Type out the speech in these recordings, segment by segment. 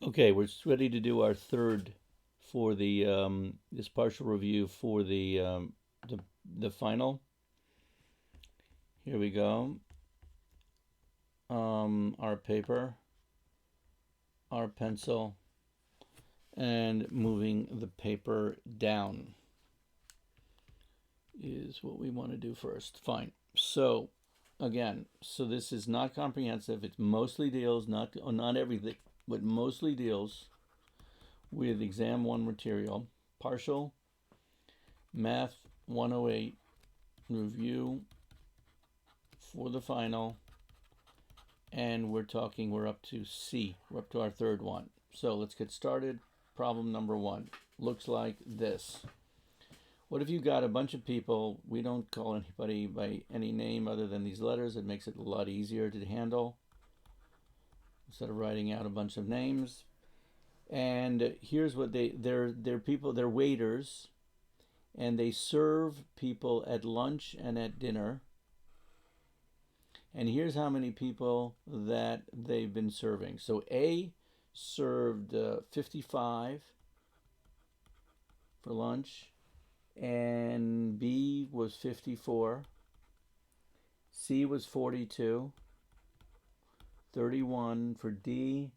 Okay, we're ready to do our third for the this partial review for the the final. Here we go. Our paper, our pencil, and moving the paper down is what we want to do first. Fine. So again, so this is not comprehensive. It mostly deals not everything, but mostly deals with exam one material, partial math 108 review for the final, and we're up to C. We're up to our third one. So let's get started. Problem number one looks like this. What if you got a bunch of people? We don't call anybody by any name other than these letters. It makes it a lot easier to handle instead of writing out a bunch of names. And here's what they're people, they're waiters, and they serve people at lunch and at dinner. And here's how many people that they've been serving. So A served 55 for lunch, and B was 54, C was 42, 31 for D,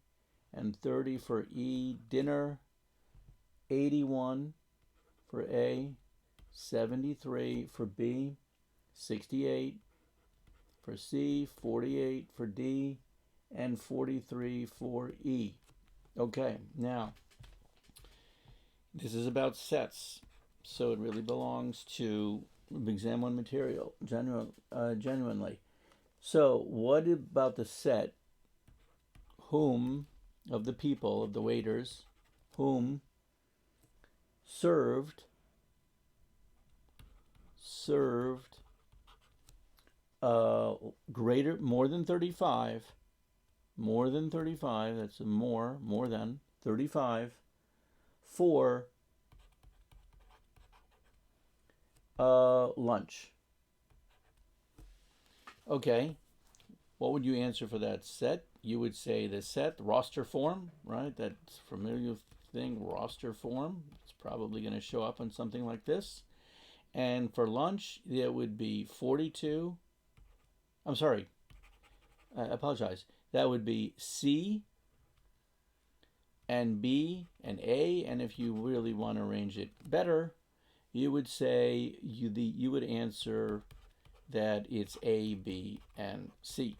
and 30 for E. Dinner, 81 for A, 73 for B, 68 for C, 48 for D, and 43 for E. Okay, now, this is about sets, so it really belongs to exam one material, genuinely. So, what about the set whom, of the people, of the waiters, whom served greater, more than 35, that's a more than 35, for lunch. Okay, what would you answer for that set? You would say the set, roster form, right? That familiar thing, roster form. It's probably going to show up on something like this. And for lunch, it would be 42. I'm sorry, I apologize. That would be C and B and A. And if you really want to arrange it better, you would say you would answer that it's A, B, and C.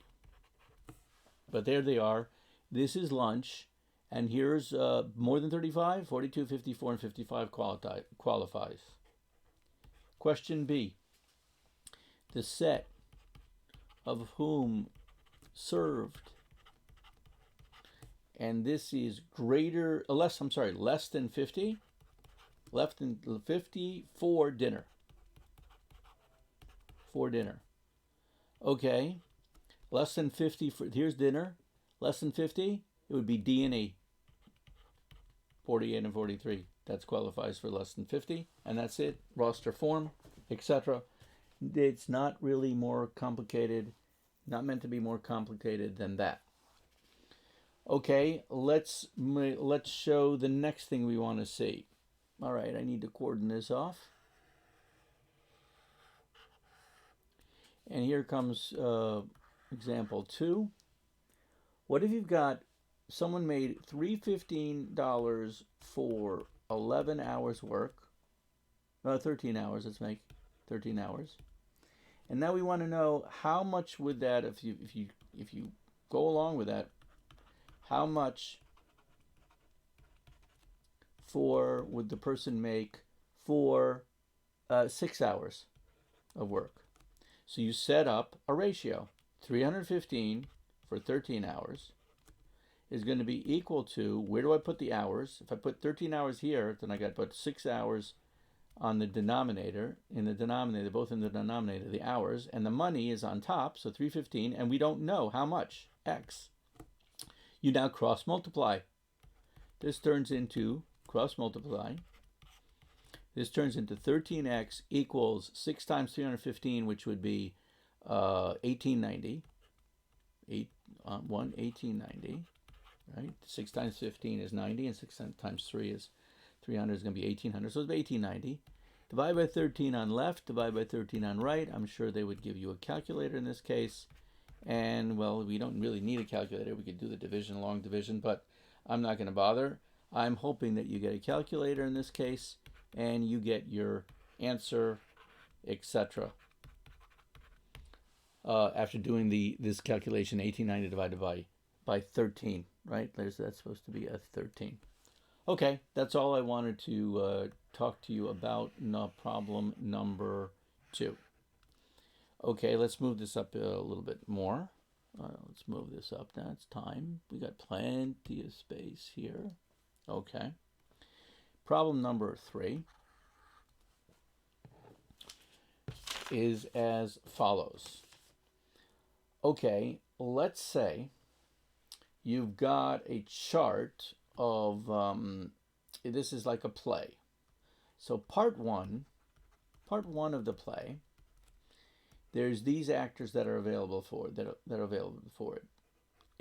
But there they are. This is lunch. And here's more than 35, 42, 54, and 55 qualifies. Question B. The set of whom served, and this is less than 50, less than 50 for dinner. For dinner. Okay, less than 50 for, here's dinner. Less than 50, it would be D and E. 48 and 43. That qualifies for less than 50, and that's it. Roster form, etc. It's not really more complicated, not meant to be more complicated than that. Okay, let's show the next thing we want to see. All right, I need to cordon this off. And here comes example 2. What if you've got someone made $315 for 11 hours work, 13 hours, let's make 13 hours. And now we want to know how much would that, if you go along with that, how much would the person make for 6 hours of work? So you set up a ratio. 315 for 13 hours is going to be equal to, where do I put the hours? If I put 13 hours here, then I got to put 6 hours on the denominator, both in the denominator, the hours, and the money is on top, so 315, and we don't know how much, X. You now cross multiply. This turns into, cross multiply, this turns into 13x equals 6 times 315, which would be 1890. 1890. right? 6 times 15 is 90, and 6 times 3 is 300 is going to be 1800. So it's 1890. Divide by 13 on left, divide by 13 on right. I'm sure they would give you a calculator in this case. And, well, we don't really need a calculator. We could do the division, long division, but I'm not going to bother. I'm hoping that you get a calculator in this case, and you get your answer, etc. After doing this calculation, 1890 divided by 13, right? That's supposed to be a 13. Okay, that's all I wanted to talk to you about problem number 2. Okay, let's move this up a little bit more. Let's move this up. That's time. We got plenty of space here. Okay. Problem number 3 is as follows. Okay, let's say you've got a chart of, this is like a play. So part one of the play, there's these actors that are available for it.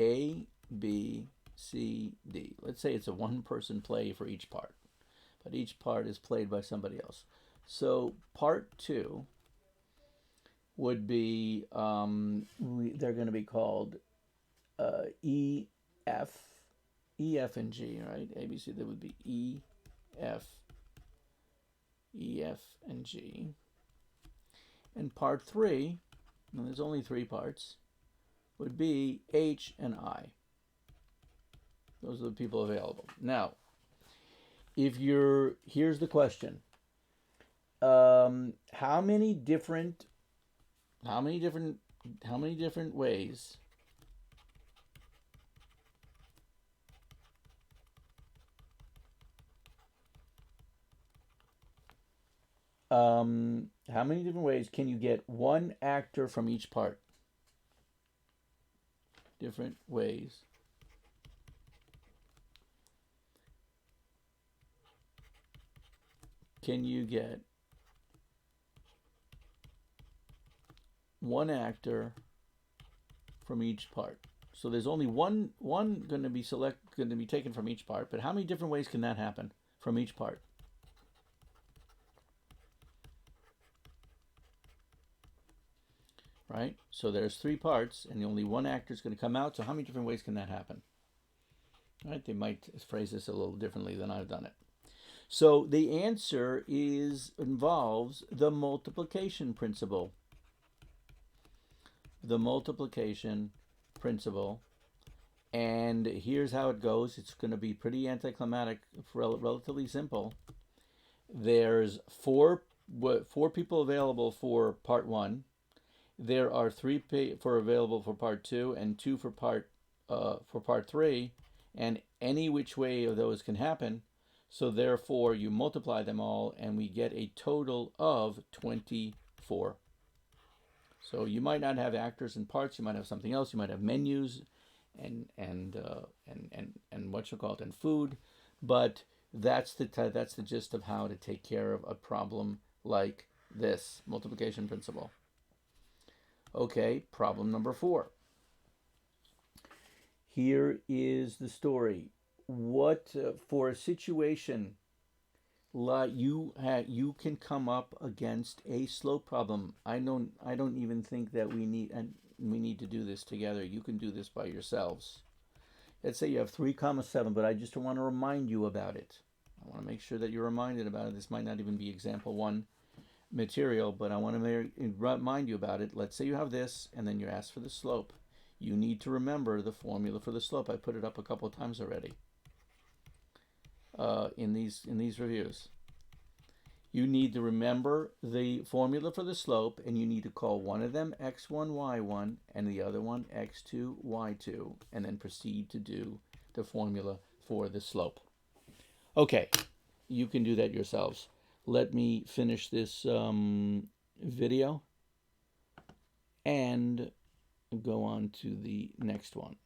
A, B, C, D. Let's say it's a one-person play for each part, but each part is played by somebody else. So part 2 would be, they're going to be called E, F, and G, right? A, B, C, that would be E, F, and G. And part 3, and there's only 3 parts, would be H and I. Those are the people available. Now, here's the question. How many different ways can you get one actor from each part? Different ways. Can you get one actor from each part? So there's only one going to be taken from each part, but how many different ways can that happen from each part? Right? So there's 3 parts, and only one actor is going to come out. So how many different ways can that happen? Right? They might phrase this a little differently than I've done it. So the answer involves the multiplication principle. The multiplication principle. And here's how it goes. It's going to be pretty anticlimactic, relatively simple. There's four people available for part 1. There are 3 available for part 2 and 2 for part 3, and any which way of those can happen. So therefore, you multiply them all, and we get a total of 24. So you might not have actors and parts. You might have something else. You might have menus, and what you call it, and food. But that's the gist of how to take care of a problem like this multiplication principle. Okay, problem number 4. Here is the story. What for a situation like you can come up against a slope problem. I don't even think that we need to do this together. You can do this by yourselves. Let's say you have 3,7, but I just want to remind you about it. I want to make sure that you're reminded about it. This might not even be example 1 material, but I want to remind you about it. Let's say you have this, and then you're asked for the slope. You need to remember the formula for the slope. I put it up a couple of times already in these reviews. You need to remember the formula for the slope, and you need to call one of them x1, y1, and the other one x2, y2, and then proceed to do the formula for the slope. Okay, you can do that yourselves. Let me finish this video and go on to the next one.